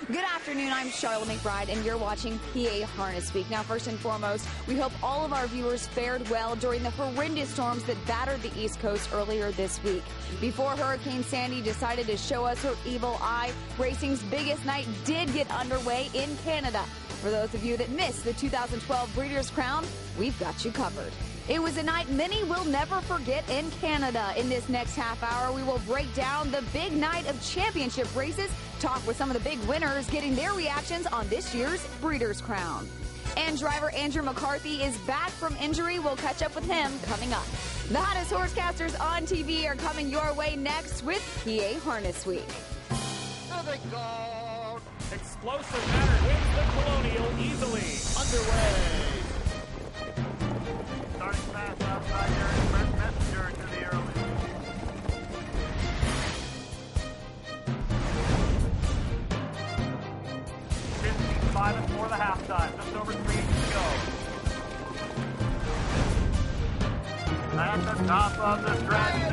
Good afternoon, I'm Charlotte McBride, and you're watching PA Harness Week. Now, first and foremost, we hope all of our viewers fared well during the horrendous storms that battered the East Coast earlier this week. Before Hurricane Sandy decided to show us her evil eye, racing's biggest night did get underway in Canada. For those of you that missed the 2012 Breeders' Crown, we've got you covered. It was a night many will never forget in Canada. In this next half hour, we will break down the big night of championship races, talk with some of the big winners, getting their reactions on this year's Breeders' Crown. And driver Andrew McCarthy is back from injury. We'll catch up with him coming up. The hottest horsecasters on TV are coming your way next with PA Harness Week. Here they go. Explosive Matter wins the Colonial easily. Underway. Starting fast outside here is Brent Messenger to the early. Five and 4 the halftime. Just over 3 to go. At the top of the stretch.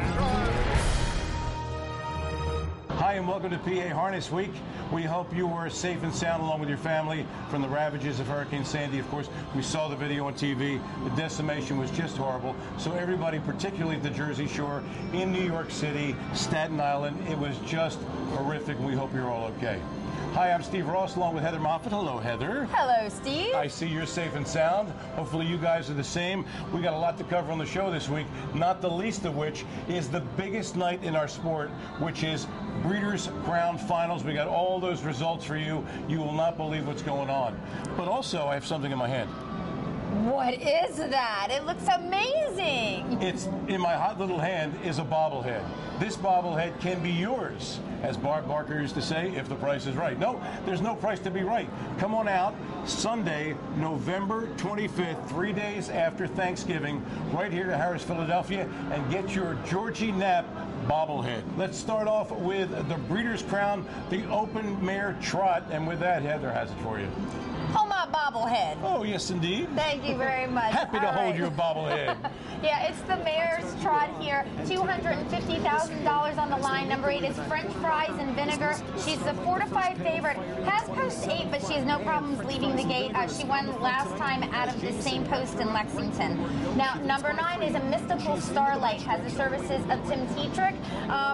Hi and welcome to PA Harness Week. We hope you were safe and sound along with your family from the ravages of Hurricane Sandy. Of course, we saw the video on TV. The decimation was just horrible. So everybody, particularly at the Jersey Shore, in New York City, Staten Island, it was just horrific. We hope you're all okay. Hi, I'm Steve Ross, along with Heather Moffat. Hello, Heather. Hello, Steve. I see you're safe and sound. Hopefully you guys are the same. We got a lot to cover on the show this week, not the least of which is the biggest night in our sport, which is Breeders' Crown Finals. We got all those results for you. You will not believe what's going on. But also, I have something in my hand. What is that? It looks amazing. It's in my hot little hand is a bobblehead. This bobblehead can be yours, as Bart Barker used to say, if the price is right. No, there's no price to be right. Come on out Sunday, November 25th, 3 days after Thanksgiving, right here to Harris, Philadelphia, and get your Georgie Knapp bobblehead. Let's start off with the Breeders' Crown, the Open Mare Trot, and with that, Heather has it for you. Hold my bobblehead. Oh, yes, indeed. Thank you very much. Happy to hold your bobblehead. Yeah, it's the Mare's Trot here. $250,000 on the line. Number 8 is French Fries and Vinegar. She's the 4-5 favorite. Has post 8, but she has no problems leaving the gate. She won last time out of the same post in Lexington. Now, number 9 is a Mystical Starlight. Has the services of Tim Tetrick.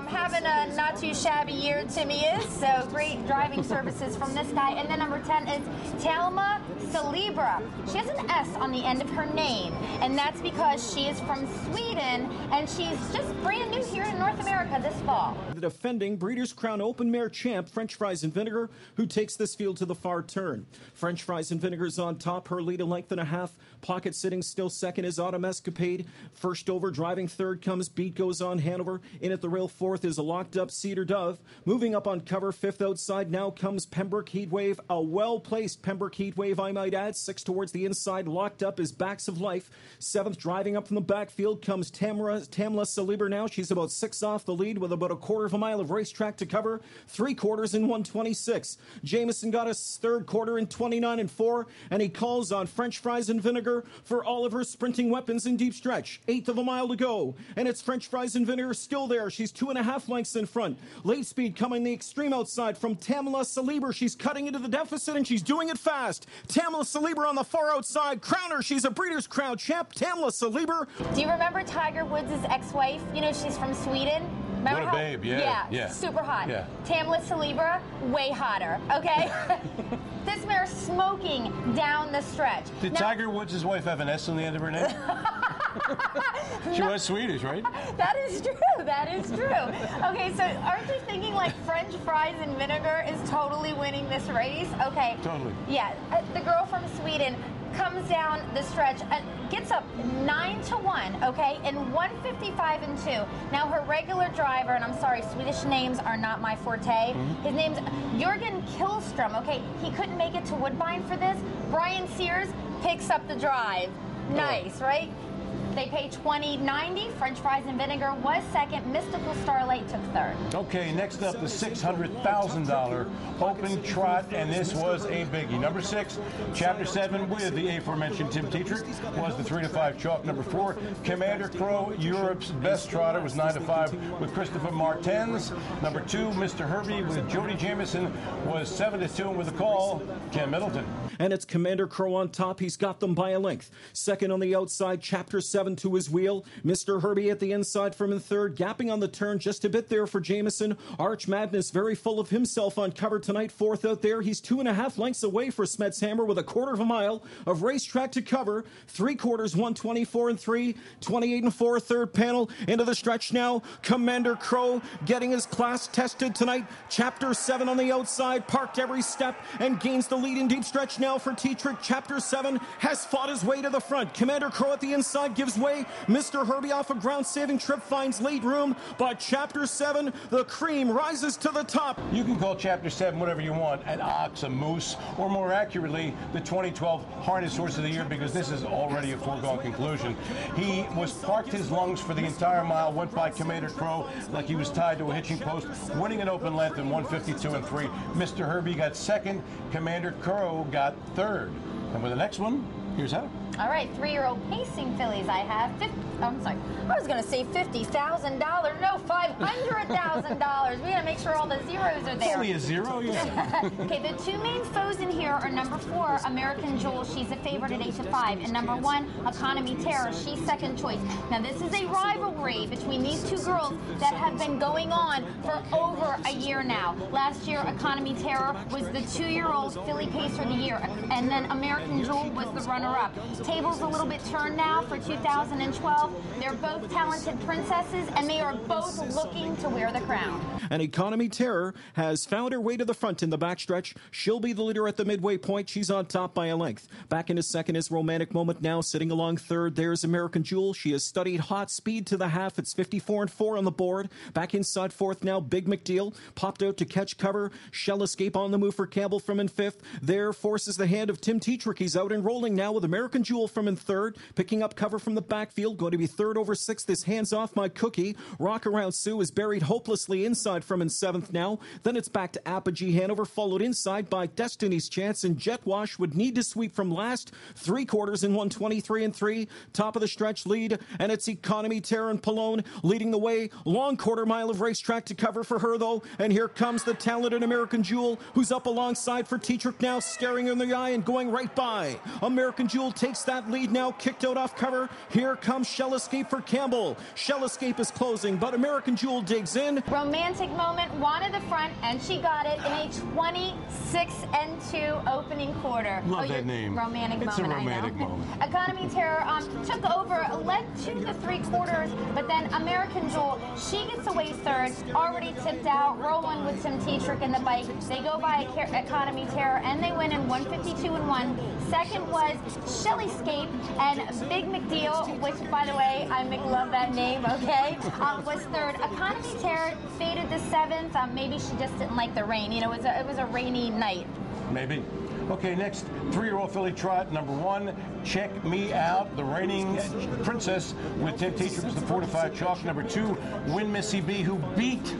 Having a not too shabby year, Timmy is. So great driving services from this guy. And then number 10 is Talma Celebra. She has an S on the end of her name, and that's because she is from Sweden, and she's just brand new here in North America this fall. The defending Breeders' Crown Open Mare champ, French Fries and Vinegar, who takes this field to the far turn. French Fries and Vinegar's on top, her lead a length and a half. Pocket sitting still second is Autumn Escapade. First over, driving third comes Beat Goes On Hanover. In at the rail fourth is a locked up Cedar Dove. Moving up on cover, fifth outside now comes Pembroke Heatwave. A well-placed Pembroke Heatwave, I might add. Six towards the inside, locked up is Backs of Life. Seventh, driving up from the backfield comes Tamla Celebra now. She's about 6 off the lead with about a quarter of a mile of racetrack to cover. 3/4 in 1:26. Jameson got his third quarter in 29 and 4, and he calls on French Fries and Vinegar for all of her sprinting weapons in deep stretch. 1/8 of a mile to go, and it's French Fries and Vinegar still there. She's 2.5 lengths in front. Late speed coming the extreme outside from Tamla Celebra. She's cutting into the deficit, and she's doing it fast. Tamla Celebra on the far outside. Crowner, she's a Breeders' Crown champ. Tamla Celebra. Do you remember Tiger Woods' ex-wife? You know, she's from Sweden. Remember what a babe, yeah. Super hot. Yeah. Tamla Celebra, way hotter, okay? This mare's smoking down the stretch. Did Tiger Woods' wife have an S on the end of her name? She was Swedish, right? That is true. That is true. Okay, so aren't you thinking like French Fries and Vinegar is totally winning this race? Okay. Totally. Yeah, the girl from Sweden comes down the stretch and gets up 9-1, okay, in 1:55 and 2. Now her regular driver, and I'm sorry, Swedish names are not my forte. His name's Jürgen Kihlström. Okay, he couldn't make it to Woodbine for this. Brian Sears picks up the drive. Nice, right? They pay $20.90. French Fries and Vinegar was second. Mystical Starlight took third. Okay, next up, the $600,000 open trot, and this was a biggie. Number 6, Chapter 7, with the aforementioned Tim Tetrick, was the 3-5 chalk. Number 4, Commander Crow, Europe's best trotter, was 9-5 with Christopher Martens. Number 2, Mr. Herbie with Jody Jamieson, was 7-2, and with the call, Ken Middleton. And it's Commander Crow on top. He's got them by a length. Second on the outside, Chapter 7 to his wheel. Mr. Herbie at the inside from in third, gapping on the turn just a bit there for Jamieson. Arch Madness very full of himself on cover tonight. Fourth out there. He's 2.5 lengths away for Smets Hammer with a quarter of a mile of racetrack to cover. 3/4, 124 and 3, 28 and 4. Third panel into the stretch now. Commander Crow getting his class tested tonight. Chapter 7 on the outside, parked every step and gains the lead in deep stretch now for Tetrick. Chapter 7 has fought his way to the front. Commander Crow at the inside gives way. Mr. Herbie off a ground-saving trip finds lead room, but Chapter 7, the cream, rises to the top. You can call Chapter 7 whatever you want, an ox, a moose, or more accurately, the 2012 Harness Horse of the Year, because this is already a foregone conclusion. He was parked his lungs for the entire mile, went by Commander Crow like he was tied to a hitching post, winning an open length in 152 and 3. Mr. Herbie got second, Commander Crow got third. And with the next one, here's how. All right, 3-year-old pacing fillies I have. I'm sorry. I was going to say $50,000. No, $500,000. We got to make sure all the zeros are there. Only a zero, yeah. Okay, the two main foes in here are number 4, American Jewel. She's a favorite at 8-5. And number 1, Economy Terror. She's second choice. Now, this is a rivalry between these two girls that have been going on for over a year now. Last year, Economy Terror was the 2-year-old filly pacer of the year. And then American Jewel was the runner-up. Table's a little bit turned now for 2012. They're both talented princesses, and they are both looking to wear the crown. And Economy Terror has found her way to the front in the backstretch. She'll be the leader at the midway point. She's on top by a length. Back into second is Romantic Moment now, sitting along third. There's American Jewel. She has studied hot speed to the half. It's 54 and 4 on the board. Back inside fourth now, Big McDeal. Popped out to catch cover. Shell Escape on the move for Campbell from in fifth. There forces the hand of Tim Tetrick. He's out and rolling now with American Jewel from in third. Picking up cover from the backfield. Going to be third over sixth. This Hands Off My Cookie. Rock Around Sue is buried hopelessly inside from in seventh now. Then it's back to Apogee Hanover, followed inside by Destiny's Chance, and Jet Wash would need to sweep from last. 3/4 in 123 and 3. Top of the stretch lead, and it's Economy Terror and Pallone leading the way. Long quarter mile of racetrack to cover for her, though. And here comes the talented American Jewel, who's up alongside for Tetrick now, staring in the eye and going right by. American Jewel takes that lead now, kicked out off cover. Here comes Shell Escape for Campbell. Shell Escape is closing, but American Jewel digs in. Romantic Moment wanted the front, and she got it in a 26 and 2 opening quarter. Love that name. Romantic It's Moment, a romantic I know. moment. Economy Terror took over, led to the 3/4, but then American Jewel, she gets away third, already tipped out, rolling with Tim Tetrick in the bike. They go by Economy Terror, and they win in 152 and 1. Second was Shell Escape, and Big McDeal, which, by the way, I love that name, okay, was third. Economy Terror faded to 7th. Maybe she just didn't like the rain. You know, it was a rainy night. Maybe. Okay, next, 3-year-old filly trot, number 1, Check Me Out, the reigning princess with Tim Tetrick was the 4-5 chalk. Number 2, Win Missy B, who beat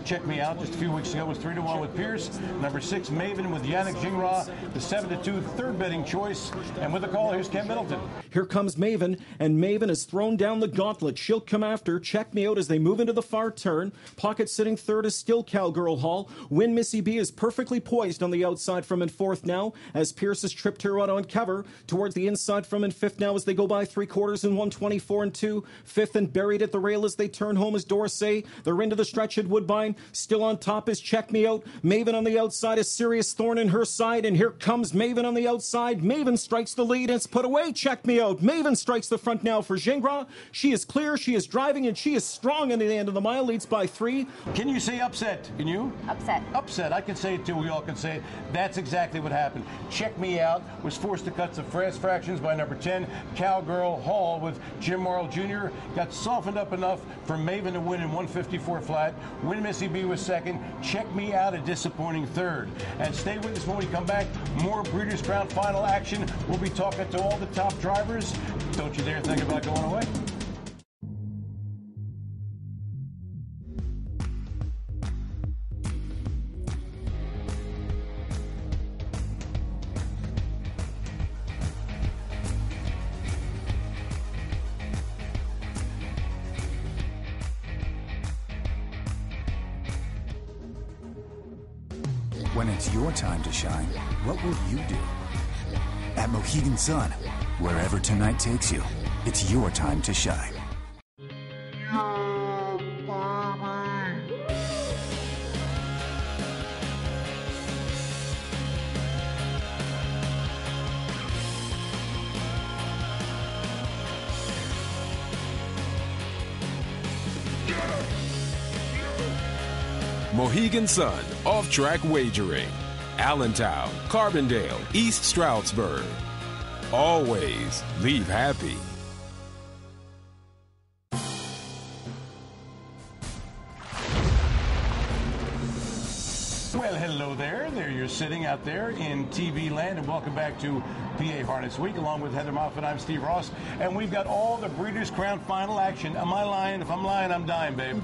Check Me Out just a few weeks ago, was 3-1 with Pierce. Number 6, Maven with Yannick Gingras, the 7-2 third betting choice. And with the call, here's Ken Middleton. Here comes Maven, and Maven has thrown down the gauntlet. She'll come after Check Me Out as they move into the far turn. Pocket sitting third is still Cowgirl Hall. Win Missy B is perfectly poised on the outside from in fourth now, as Pierce has tripped her out on cover. Towards the inside from in fifth now as they go by 3/4 in 124 and 2. Fifth and buried at the rail as they turn home is Dorsey. They're into the stretch at Woodbine. Still on top is Check Me Out. Maven on the outside is Serious Thorn in her side, and here comes Maven on the outside. Maven strikes the lead, and it's put away. Check Me Out. Maven strikes the front now for Gingras. She is clear, she is driving, and she is strong in the end of the mile. Leads by 3. Can you say upset? Can you? Upset. Upset. I can say it too. We all can say it. That's that's exactly what happened. Check Me Out was forced to cut some fast fractions by number 10, Cowgirl Hall, with Jim Morrill Jr. Got softened up enough for Maven to win in 154 flat. Win Missy B was second. Check Me Out a disappointing third. And stay with us when we come back. More Breeders' Crown final action. We'll be talking to all the top drivers. Don't you dare think about going away. When it's your time to shine, what will you do? At Mohegan Sun, wherever tonight takes you, it's your time to shine. Mohegan Sun, off-track wagering. Allentown, Carbondale, East Stroudsburg. Always leave happy. Well, hello there. There you're sitting out there in TV land, and welcome back to PA Harness Week. Along with Heather Moffat, I'm Steve Ross, and we've got all the Breeders' Crown final action. Am I lying? If I'm lying, I'm dying, babe.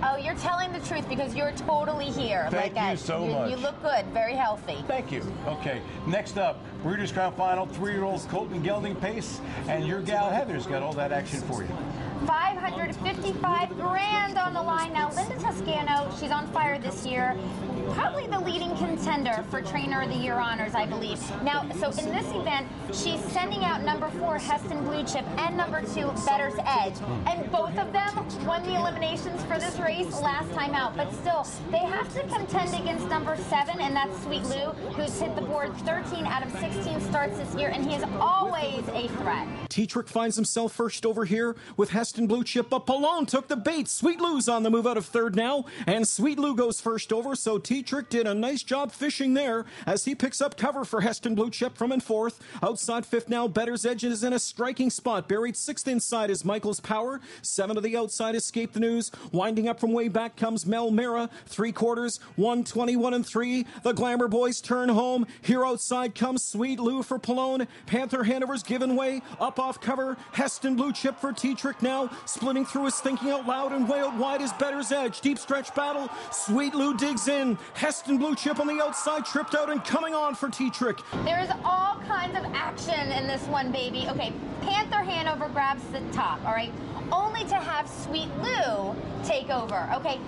Oh, you're telling the truth because you're totally here. Thank you so much. You look good, very healthy. Thank you. Okay, next up, Breeders' Crown Final, 3-year-old Colton Gelding Pace, and your gal Heather's got all that action for you. $555,000 on the line now. Linda Toscano, she's on fire this year. Probably the leading contender for Trainer of the Year honors, I believe. Now, so in this event, she's sending out number 4, Heston Blue Chip, and number 2, Bettor's Edge. And both of them won the eliminations for this race last time out. But still, they have to contend against number 7, and that's Sweet Lou, who's hit the board 13 out of 16 starts this year, and he is always a threat. Tetrick finds himself first over here with Heston Blue Chip, but Pallone took the bait. Sweet Lou's on the move out of third now, and Sweet Lou goes first over, so Tetrick did a nice job fishing there as he picks up cover for Heston Blue Chip from in fourth. Outside fifth now, Bettor's Edge is in a striking spot. Buried sixth inside is Michael's Power. 7 to the outside, Escape the News. Winding up from way back comes Mel Mara. 3/4, 121 and 3. The Glamour Boys turn home. Here outside comes Sweet Lou for Pallone. Panther Hanover's given way. Up off cover, Heston Blue Chip for Tetrick now. Splitting through his Thinking Out Loud, and way out wide is Bettor's Edge. Deep stretch battle. Sweet Lou digs in. Heston Blue Chip on the outside, tripped out and coming on for Tetrick. There's all kinds of action in this one, baby. Okay, Panther Hanover grabs the top, all right? Only to have Sweet Lou take over, okay?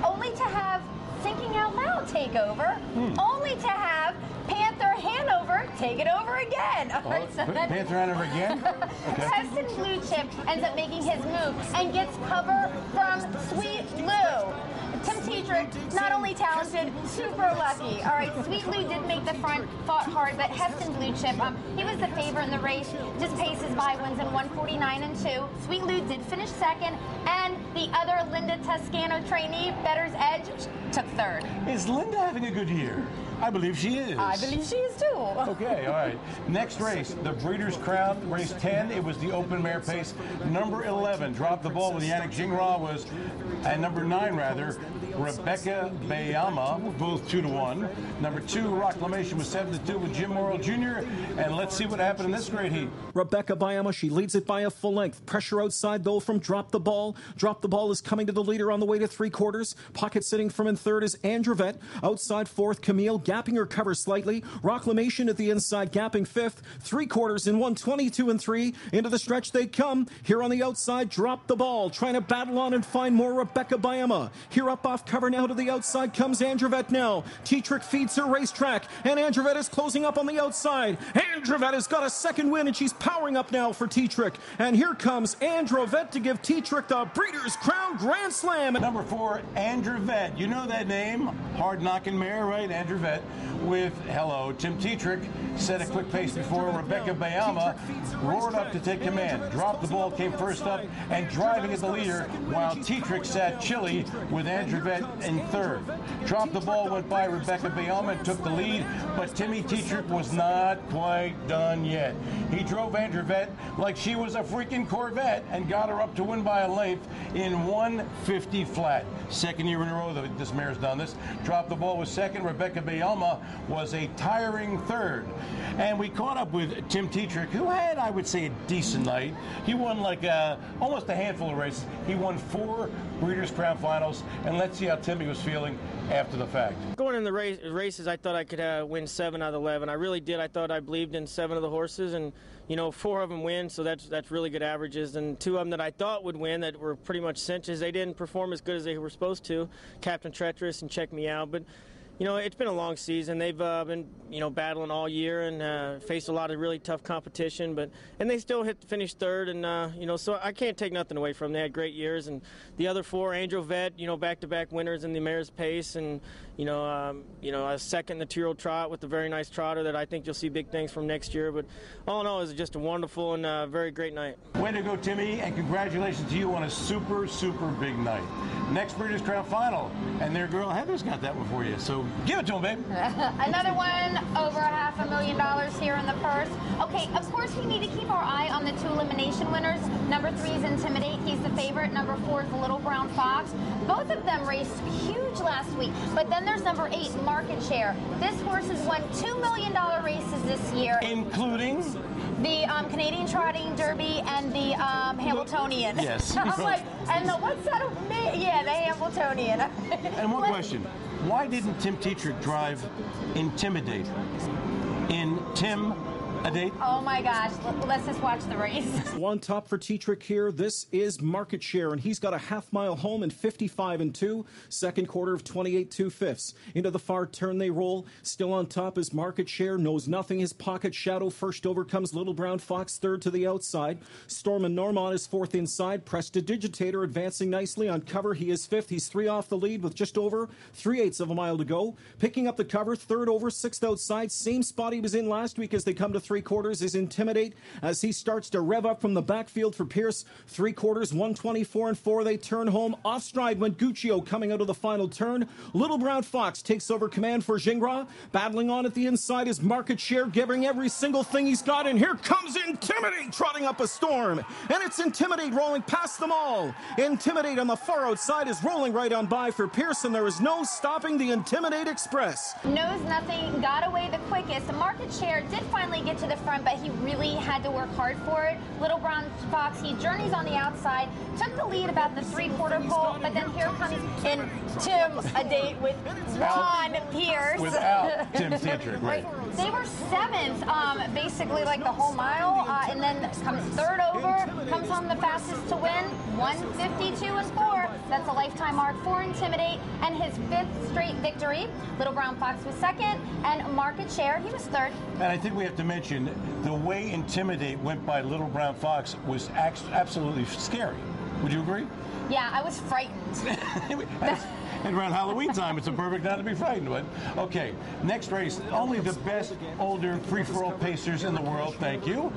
Only to have Thinking Out Loud take over. Only to have Panther Hanover take it over again. All right, so Panther Hanover again? Okay. Heston Blue Chip ends up making his move and gets cover from Sweet Lou. Tim Tetrick, not only talented, super lucky. All right, Sweet Lou did make the front, fought hard, but Heston Blue Chip, he was the favorite in the race. Just paces by, wins in 149 and 2. Sweet Lou did finish second, and the other Linda Toscano trainee, Bettor's Edge, took third. Is Linda having a good year? I believe she is. I believe she is too. Okay, all right. Next race, the Breeders' Crown, race 10. It was the open mare pace. Number 11, dropped the ball with Yannick Gingras, was, and number 9, rather, Rebecca Bayama, both 2-1. Number 2, Rocklamation, was 7-2 with Jim Morrill Jr. And let's see what happened in this great heat. Rebecca Bayama, she leads it by a full length. Pressure outside, though, from Drop the Ball. Drop the Ball is coming to the leader on the way to 3/4. Pocket sitting from in third is Anndrovette. Outside fourth, Camille, gapping her cover slightly. Rocklamation at the inside, gapping fifth. 3/4 in 122 and 3. Into the stretch they come. Here on the outside, Drop the Ball, trying to battle on and find more Rebecca Bayama. Here up off cover now to the outside comes Anndrovette now. Tetrick feeds her racetrack, and Anndrovette is closing up on the outside. Anndrovette has got a second win, and she's powering up now for Tetrick. And here comes Anndrovette to give Tetrick the Breeders' Crown Grand Slam. Number 4, Anndrovette. You know that name? Hard knocking mare, right? Anndrovette. Anndrovette with, hello, Tim Tetrick, set a quick pace before Rebecca Bayama roared up to take command. Dropped the ball, came first up, and driving at the leader, while Tetrick sat chilly with Anndrovette in third. Dropped the ball, went by Rebecca Bayama and took the lead, but Timmy Tetrick was not quite done yet. He drove Anndrovette like she was a freaking Corvette and got her up to win by a length in 150 flat. Second year in a row that this mare's done this. Dropped the ball was second. Rebecca Bayama was a tiring third. And we caught up with Tim Tetrick, who had, I would say, a decent night. He won like almost a handful of races. He won 4 Breeders' Crown finals. And let's see how Timmy was feeling after the fact. Going in the races, I thought I could win 7 out of 11. I really did. I thought I believed in 7 of the horses, and 4 of them win, so that's really good averages. And 2 of them that I thought would win, that were pretty much cinches, they didn't perform as good as they were supposed to. Captain Treacherous and Check Me Out, but it's been a long season. They've been, battling all year and faced a lot of really tough competition, and they still finished third. And so I can't take nothing away from them. They had great years, and the other 4, Anndrovette, back-to-back winners in the Mare's Pace, and a second in the 2-year-old trot with a very nice trotter that I think you'll see big things from next year. But all in all, it was just a wonderful and very great night. Way to go, Timmy, and congratulations to you on a super, super big night. Next Breeders' Crown final, and their girl Heather's got that one for you. So give it to him, babe. Another one, over $500,000 here in the purse. Okay, of course we need to keep our eye on the 2 elimination winners. Number 3 is Intimidate. He's the favorite. Number 4 is the Little Brown Fox. Both of them raced huge last week. But then there's number 8, Market Share. This horse has won $2 million races this year. Including? The Canadian Trotting Derby and the Hamiltonian. Yes. I'm like, and what's that? Yeah, the Hamiltonian. And one question. Why didn't Tim Tetrick drive Intimidate? Oh my gosh, let's just watch the race. On top for Tetrick here, this is Market Share, and he's got a half-mile home in 55 2, second quarter of 28 2/5. Into the far turn they roll. Still on top is Market Share, knows nothing. His pocket shadow first over comes Little Brown Fox, third to the outside. Storm and Normand is fourth inside. Prestidigitator advancing nicely on cover. He is fifth. He's 3 off the lead with just over 3/8 of a mile to go. Picking up the cover, third over, sixth outside. Same spot he was in last week as they come to 3/4 is Intimidate as he starts to rev up from the backfield for Pierce. 3/4, 124 4. They turn home. Off stride went Guccio coming out of the final turn. Little Brown Fox takes over command for Gingras. Battling on at the inside is Market Share, giving every single thing he's got. And here comes Intimidate trotting up a storm. And it's Intimidate rolling past them all. Intimidate on the far outside is rolling right on by for Pierce, and there is no stopping the Intimidate Express. Knows nothing, got away the quickest. Market Share did finally get to the front, but he really had to work hard for it. Little Brown Fox, he journeys on the outside, took the lead about the 3/4 pole, but then here comes Intimidate with Ron Pierce. Without Tim Tetrick, right. They were 7th, basically like the whole mile, and then comes third over, comes home the fastest to win, 152 4. That's a lifetime mark for Intimidate, and his 5th straight victory. Little Brown Fox was second, and Market Share, he was third. And I think we have to mention the way Intimidate went by Little Brown Fox was absolutely scary. Would you agree? Yeah, I was frightened. And around Halloween time, it's a perfect time to be frightened. But okay, next race, only the best older free-for-all pacers in the world. Thank you.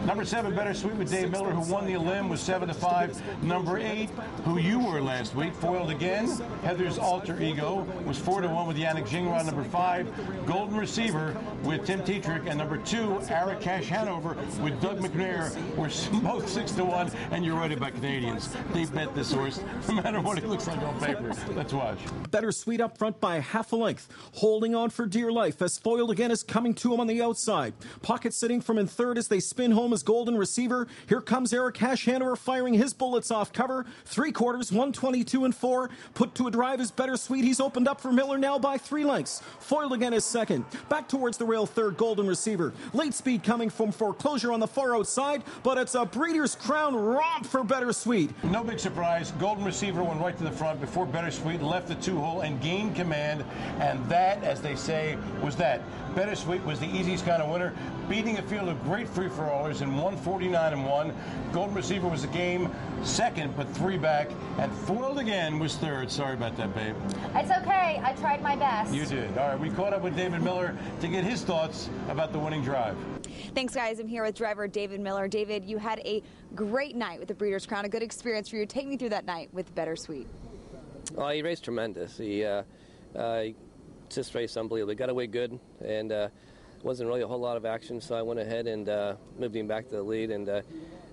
Number 7, Bettor Sweet with Dave Miller, who won the Elim, was 7 5. Number 8, who you were last week, foiled again. Heather's Alter Ego was 4 1 with Yannick Gingras. Number 5, Golden Receiver with Tim Tetrick, and number 2, Aracash Hanover with Doug McNair were both 6 1. And you're right about Canadians; they bet this horse, no matter what he looks like on paper. Let's watch. Bettor Sweet up front by half a length, holding on for dear life as Foiled Again is coming to him on the outside. Pocket sitting from in third as they spin home as Golden Receiver. Here comes Aracash Hanover firing his bullets off cover. 3/4, 122 4. Put to a drive is Bettor Sweet. He's opened up for Miller now by 3 lengths. Foiled Again is second. Back towards the rail, third, Golden Receiver. Late speed coming from Foreclosure on the far outside, but it's a Breeders' Crown romp for Bettor Sweet. No big surprise. Golden Receiver went right to the front before Bettor Sweet Sweet left the 2-hole and gained command, and that, as they say, was that. Bettor Sweet was the easiest kind of winner, beating a field of great free-for-allers in 149-1. Golden Receiver was the game second, but 3 back, and Foiled Again was third. Sorry about that, babe. It's okay. I tried my best. You did. All right, we caught up with David Miller to get his thoughts about the winning drive. Thanks, guys. I'm here with driver David Miller. David, you had a great night with the Breeders' Crown, a good experience for you. Take me through that night with Bettor Sweet. Well, he raced tremendous. He just raced unbelievably. Got away good, and wasn't really a whole lot of action, so I went ahead and moved him back to the lead, and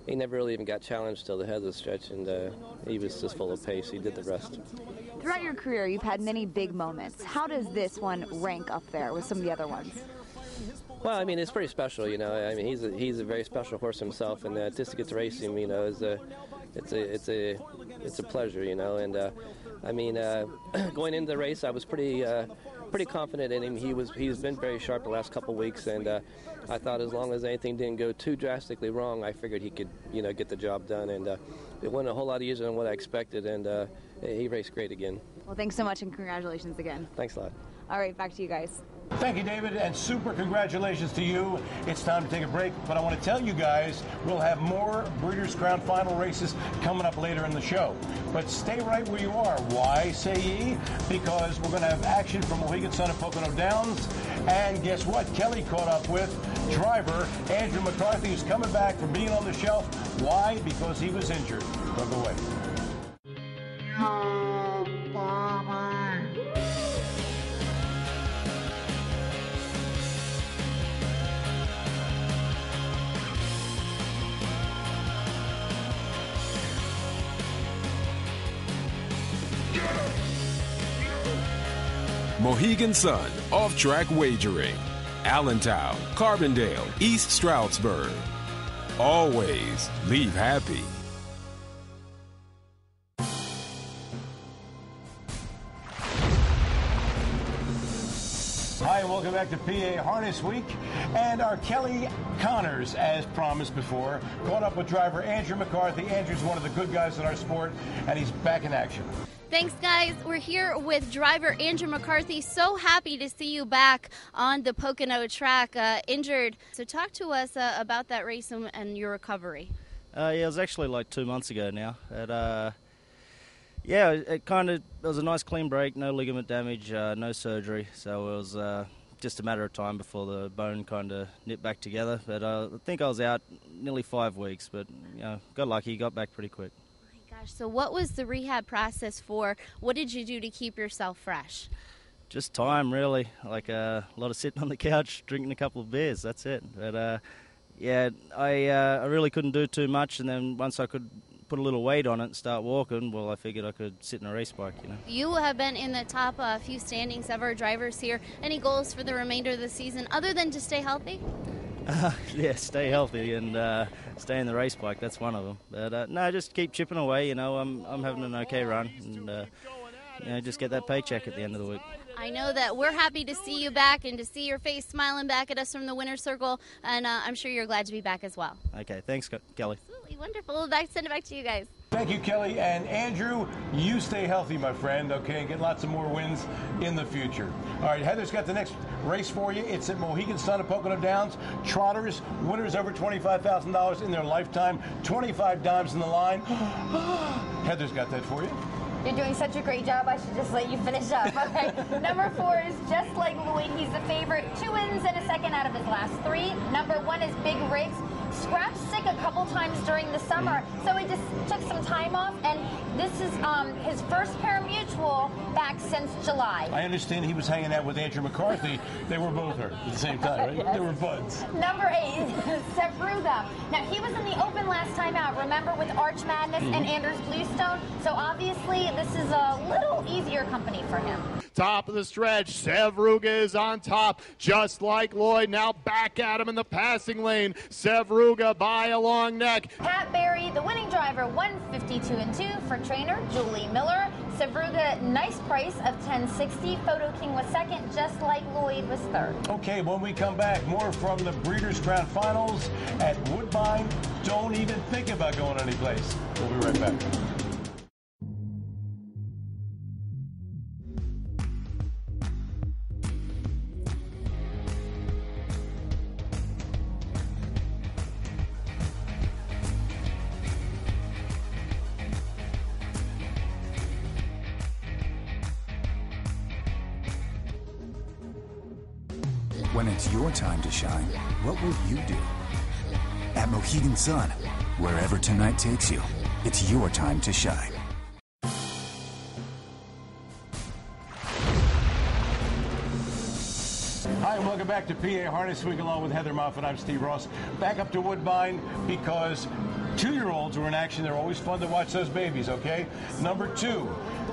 he never really even got challenged till the head of the stretch, and he was just full of pace. He did the rest. Throughout your career, you've had many big moments. How does this one rank up there with some of the other ones? Well, I mean, it's pretty special, you know. I mean, he's a very special horse himself, and just to get to race him, you know, it's a pleasure, you know. And I mean, going into the race, I was pretty confident in him. He's been very sharp the last couple weeks, and I thought as long as anything didn't go too drastically wrong, I figured he could, you know, get the job done. And it went a whole lot easier than what I expected, and he raced great again. Well, thanks so much, and congratulations again. Thanks a lot. All right, back to you guys. Thank you, David, and super congratulations to you. It's time to take a break, but I want to tell you guys we'll have more Breeders' Crown final races coming up later in the show. But stay right where you are. Why, say ye? Because we're going to have action from Mohegan Sun and Pocono Downs. And guess what? Kelly caught up with driver Andrew McCarthy, who's coming back from being on the shelf. Why? Because he was injured. Don't go away. Mohegan Sun, off-track wagering. Allentown, Carbondale, East Stroudsburg. Always leave happy. Hi, and welcome back to PA Harness Week. And our Kelly Connors, as promised before, caught up with driver Andrew McCarthy. Andrew's one of the good guys in our sport, and he's back in action. Thanks, guys. We're here with driver Andrew McCarthy. So happy to see you back on the Pocono track, injured. So talk to us about that race and your recovery. Yeah, it was actually like 2 months ago now. Yeah, it was a nice clean break, no ligament damage, no surgery. So it was just a matter of time before the bone kind of nipped back together. But I think I was out nearly 5 weeks, but you know, got lucky, got back pretty quick. So what was the rehab process for? What did you do to keep yourself fresh? Just time, really. Like a lot of sitting on the couch, drinking a couple of beers. That's it. But yeah, I really couldn't do too much. And then once I could put a little weight on it and start walking, well, I figured I could sit in a race bike, you know. You have been in the top few standings of our drivers here. Any goals for the remainder of the season other than to stay healthy? Yeah, stay healthy and stay in the race bike. That's one of them. But no, just keep chipping away. You know, I'm having an okay run, and you know, just get that paycheck at the end of the week. I know that we're happy to see you back and to see your face smiling back at us from the winner's circle, and I'm sure you're glad to be back as well. Okay, thanks, Kelly. Absolutely wonderful. Send it back to you guys. Thank you, Kelly. And Andrew, you stay healthy, my friend, okay, and get lots of more wins in the future. All right, Heather's got the next race for you. It's at Mohegan Sun and Pocono Downs. Trotters, winners over $25,000 in their lifetime, 25 dimes in the line. Heather's got that for you. You're doing such a great job, I should just let you finish up. Okay. Number 4 is Just Like Lloyd. He's the favorite. 2 wins and a second out of his last 3. Number 1 is Big Rigs. Scratched sick a couple times during the summer, so he just took some time off, and this is his first parimutuel back since July. I understand he was hanging out with Andrew McCarthy. They were both hurt at the same time, right? Yes. They were buds. Number 8 is Sevruga. Now, he was in the Open last time out, remember, with Arch Madness and Anders Bluestone, so obviously this is a little easier company for him. Top of the stretch, Sevruga is on top, Just Like Lloyd. Now back at him in the passing lane. Sevruga by a long neck. Pat Barry, the winning driver, 152-2 for trainer Julie Miller. Sevruga, nice price of $10.60. Photo King was second, Just Like Lloyd was third. Okay, when we come back, more from the Breeders' Crown Finals at Woodbine. Don't even think about going anyplace. We'll be right back. When it's your time to shine, what will you do? At Mohegan Sun, wherever tonight takes you, it's your time to shine. Hi, and welcome back to PA Harness Week along with Heather Moffat. I'm Steve Ross. Back up to Woodbine because 2-year-olds were in action. They're always fun to watch those babies, okay? Number 2,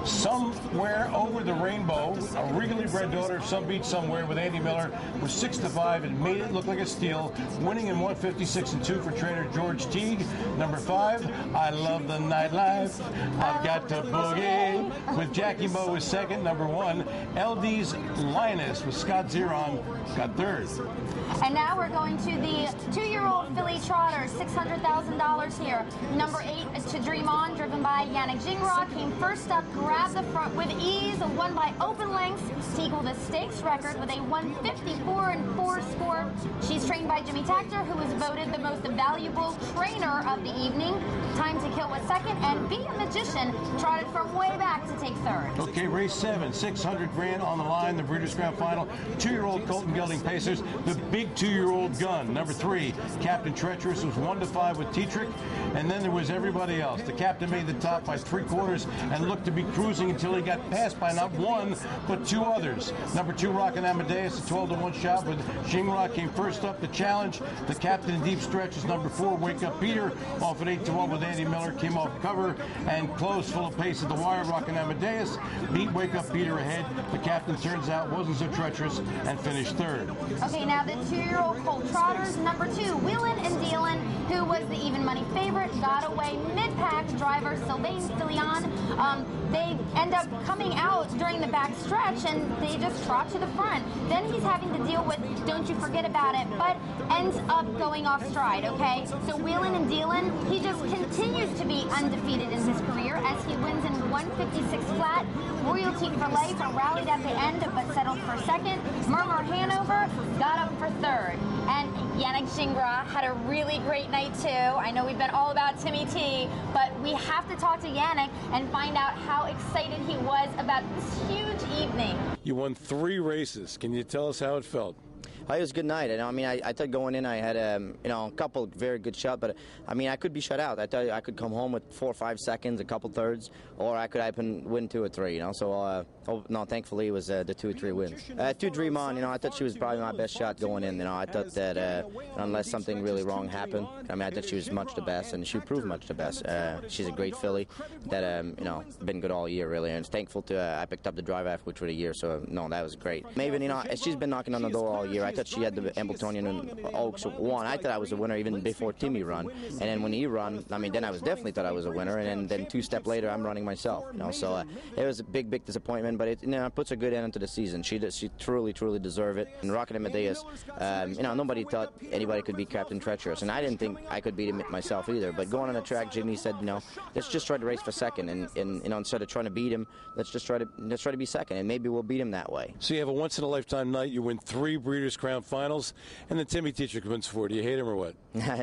Somewhere Over the Rainbow, a regally bred daughter of Some Beach Somewhere with Andy Miller, was 6-5 and made it look like a steal, winning in 156-2 for trainer George Teague. Number 5, I Love the Nightlife, I've Got to Boogie, with Jackie Moe was second. Number 1, LD's Lioness with Scott Zeron got third. And now we're going to the 2-year-old filly trotter, $600,000 here. Number 8, To Dream On, driven by Yannick Gingras, came first up, grabbed the front with ease, won by open lengths to equal the stakes record with a 154-4 score. She's trained by Jimmy Tactor, who was voted the most valuable trainer of the evening. Time to Kill was second, and Be a Magician trotted from way back to take third. Okay, race 7, $600,000 on the line, the Breeders' Crown Final. 2-year-old Colton Gelding Pacers, the big 2-year-old gun. Number 3, Captain Treacherous was 1-5 with Tetrick, and then there was everybody else. The captain made the top by 3/4 and looked to be cruising until he got passed by not one, but 2 others. Number 2, Rockin' Amadeus, a 12-1 shot with Gingras, came first up. The challenge, the captain in deep stretch is number 4, Wake Up Peter, off at 8-1 with Andy Miller, came off cover and closed full of pace at the wire. Rockin' Amadeus beat Wake Up Peter ahead. The captain, turns out, wasn't so treacherous and finished third. Okay, now the 2-year-old colt trotters. Number 2, Wheelin' and Dealin', who was the even money favorite, got away mid-pack. Driver Sylvain Stillon. They end up coming out during the back stretch and they just trot to the front. Then he's having to deal with Don't You Forget About It, but ends up going off stride, okay? So Wheelin' and Dealin', he just continues to be undefeated in his career as he wins in 156 flat. Royalty for Life rallied at the end but settled for second. Murmur Hanover got up for third. And Yannick Gingras had a really great night too. I know we've been all about Timmy T, but we have to talk to Yannick and find out how excited he was about this huge evening. You won 3 races. Can you tell us how it felt? It was a good night. I thought going in I had a couple very good shots, but I could be shut out. I thought I could come home with 4 or 5 seconds, a couple thirds, or I could win 2 or 3. So no, thankfully it was the 2 or 3 wins. To Dream On, I thought she was probably my best shot going in. I thought that unless something really wrong happened, I thought she was much the best, and she proved much the best. She's a great filly that been good all year really, and thankful to I picked up the drive afterwards for the year. So no, that was great. Maybe she's been knocking on the door all year. I thought she had the Embletonian and Oaks won. I thought I was a winner even before Timmy run, and then when he run, then I was definitely thought I was a winner, and then 2 steps later I'm running myself. So it was a big disappointment, but it puts a good end to the season. She truly deserved it. And Rockin' Amadeus, nobody thought anybody could beat Captain Treacherous, and I didn't think I could beat him myself either. But going on the track, Jimmy said, let's just try to race for second, and instead of trying to beat him, let's try to be second, and maybe we'll beat him that way. So you have a once-in-a-lifetime night. You win 3 Breeders' Crown Finals, and then Timmy Tetrick wins 4. Do you hate him or what?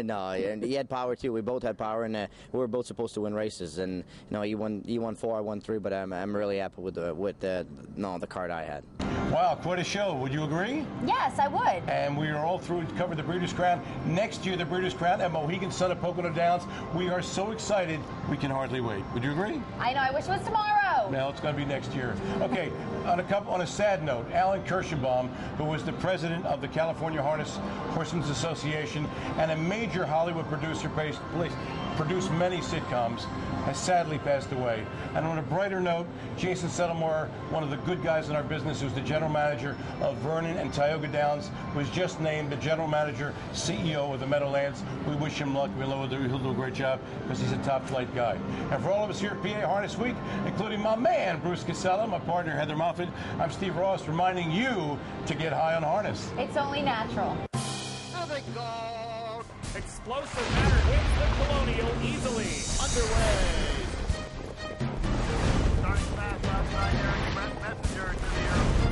No, and he had power too. We both had power, and we were both supposed to win races. And he won 4, I won 3, but I'm really happy with the card I had. Wow, quite a show. Would you agree? Yes, I would. And we are all through to cover the Breeders' Crown. Next year, the Breeders' Crown at Mohegan Sun at Pocono Downs. We are so excited, we can hardly wait. Would you agree? I know. I wish it was tomorrow. No, it's going to be next year. Okay, on a sad note, Alan Kirschenbaum, who was the president of the California Horsemen's Association and a major Hollywood producer, produced many sitcoms, has sadly passed away. And on a brighter note, Jason Settlemore, one of the good guys in our business, who's the general manager of Vernon and Tioga Downs, was just named the general manager, CEO of the Meadowlands. We wish him luck. We know he'll do a great job because he's a top-flight guy. And for all of us here at PA Harness Week, including my man, Bruce Casella, my partner, Heather Moffat, I'm Steve Ross, reminding you to get high on harness. It's only natural. There they go. Explosive Matter wins the Colonial easily. Underway. Starting fast last night, Eric Messenger to the